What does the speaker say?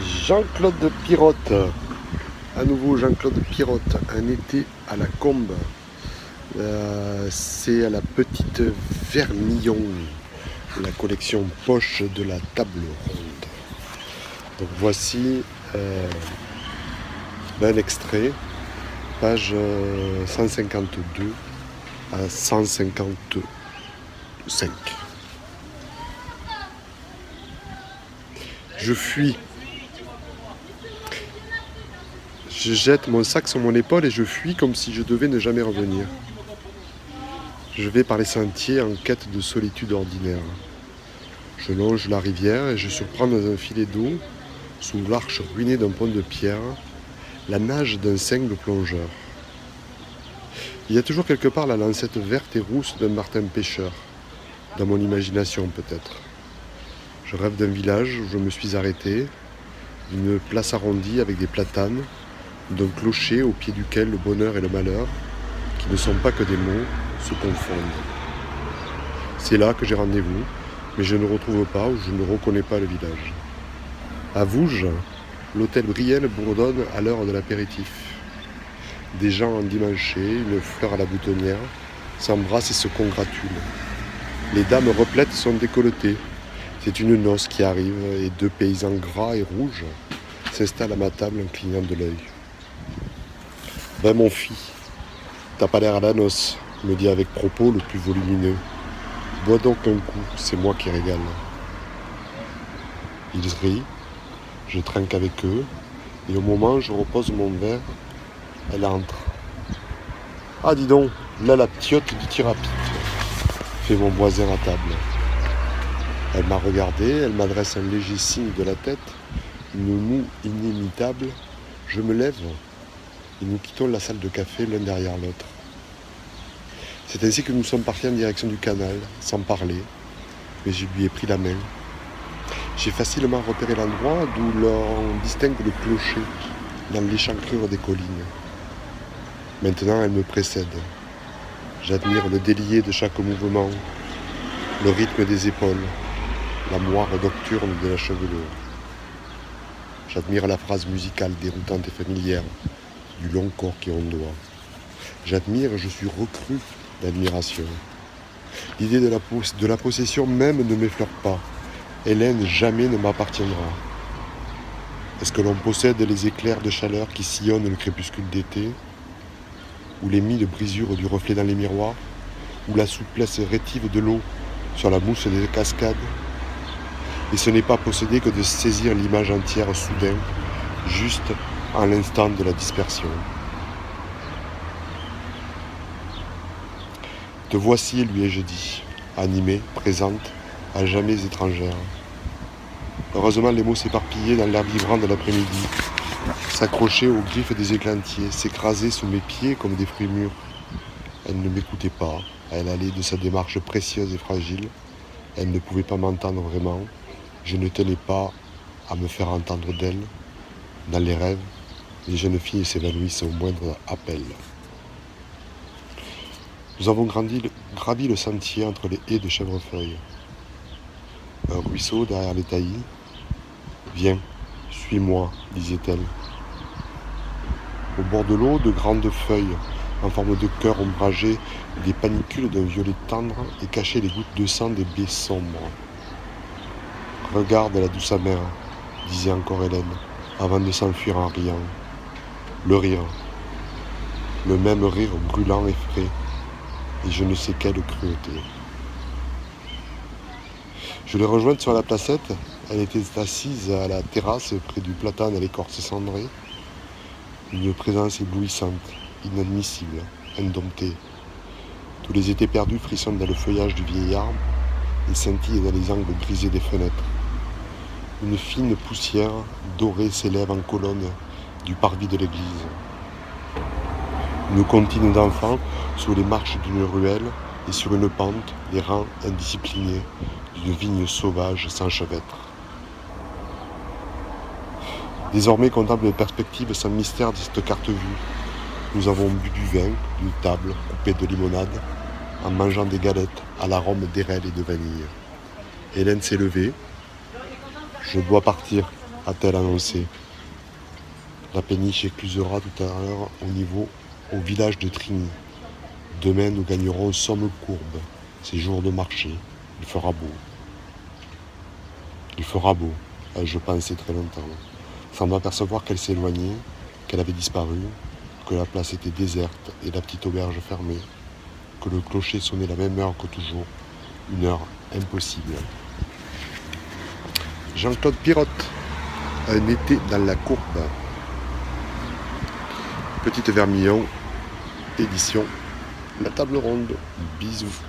Jean-Claude Pirotte, à nouveau Jean-Claude Pirotte, un été à la Combe. C'est à la Petite Vermillon, la collection poche de la table ronde. Donc voici un extrait, page 152 à 155. Je fuis. Je jette mon sac sur mon épaule et je fuis comme si je devais ne jamais revenir. Je vais par les sentiers en quête de solitude ordinaire. Je longe la rivière et je surprends dans un filet d'eau, sous l'arche ruinée d'un pont de pierre, la nage d'un single plongeur. Il y a toujours quelque part la lancette verte et rousse d'un martin pêcheur, dans mon imagination peut-être. Je rêve d'un village où je me suis arrêté, d'une place arrondie avec des platanes, d'un clocher au pied duquel le bonheur et le malheur, qui ne sont pas que des mots, se confondent. C'est là que j'ai rendez-vous, mais je ne retrouve pas ou je ne reconnais pas le village. À Vouges, l'hôtel Brielle bourdonne à l'heure de l'apéritif. Des gens endimanchés, une fleur à la boutonnière, s'embrassent et se congratulent. Les dames replètes sont décolletées. C'est une noce qui arrive et deux paysans gras et rouges s'installent à ma table en clignant de l'œil. « Ben mon fils, t'as pas l'air à la noce », me dit avec propos le plus volumineux. « Bois donc un coup, c'est moi qui régale. » Ils rient, je trinque avec eux, et au moment où je repose mon verre, elle entre. « Ah dis donc, là la ptiote du tirapite », fait mon voisin à table. Elle m'a regardé, elle m'adresse un léger signe de la tête, une moue inimitable. Je me lève et nous quittons la salle de café l'un derrière l'autre. C'est ainsi que nous sommes partis en direction du canal, sans parler, mais je lui ai pris la main. J'ai facilement repéré l'endroit d'où l'on distingue le clocher dans l'échancrure des collines. Maintenant, elle me précède. J'admire le délié de chaque mouvement, le rythme des épaules, la moire nocturne de la chevelure. J'admire la phrase musicale déroutante et familière du long corps qui ondoie. J'admire, je suis recru d'admiration. L'idée de la possession même ne m'effleure pas. Hélène jamais ne m'appartiendra. Est-ce que l'on possède les éclairs de chaleur qui sillonnent le crépuscule d'été, ou les mille brisures du reflet dans les miroirs, ou la souplesse rétive de l'eau sur la mousse des cascades? Et ce n'est pas posséder que de saisir l'image entière soudain, juste à l'instant de la dispersion. Te voici, lui ai-je dit, animée, présente, à jamais étrangère. Heureusement, les mots s'éparpillaient dans l'air vibrant de l'après-midi, s'accrochaient aux griffes des éclantiers, s'écrasaient sous mes pieds comme des fruits mûrs. Elle ne m'écoutait pas, elle allait de sa démarche précieuse et fragile. Elle ne pouvait pas m'entendre vraiment. Je ne tenais pas à me faire entendre d'elle. Dans les rêves, les jeunes filles s'évanouissent au moindre appel. Nous avons gravi le sentier entre les haies de chèvrefeuilles. Un ruisseau derrière les taillis. « Viens, suis-moi », disait-elle. Au bord de l'eau, de grandes feuilles en forme de cœur ombragées des panicules d'un violet tendre et cachaient les gouttes de sang des baies sombres. « Regarde la douce amère », disait encore Hélène, avant de s'enfuir en riant. Le rire, le même rire brûlant et frais, et je ne sais quelle cruauté. Je l'ai rejointe sur la placette. Elle était assise à la terrasse près du platane à l'écorce cendrée. Une présence éblouissante, inadmissible, indomptée. Tous les étés perdus frissonnent dans le feuillage du vieil arbre et scintillent dans les angles brisés des fenêtres. Une fine poussière dorée s'élève en colonne du parvis de l'église. Une comptine d'enfants sous les marches d'une ruelle et sur une pente, les rangs indisciplinés d'une vigne sauvage s'enchevêtrent. Désormais contemple les perspectives sans mystère de cette carte vue. Nous avons bu du vin, d'une table coupée de limonade, en mangeant des galettes à l'arôme d'érel et de vanille. Hélène s'est levée. Je dois partir. a-t-elle annoncé. La péniche éclusera tout à l'heure au village de Trigny. Demain, nous gagnerons Somme-Courbe. C'est jour de marché. Il fera beau. Il fera beau. Je pensais très longtemps. Sans m'apercevoir qu'elle s'éloignait, qu'elle avait disparu, que la place était déserte et la petite auberge fermée, que le clocher sonnait la même heure que toujours, une heure impossible. Jean-Claude Pirotte, un été dans la courbe. Petite Vermillon, édition La Table Ronde. Bisous.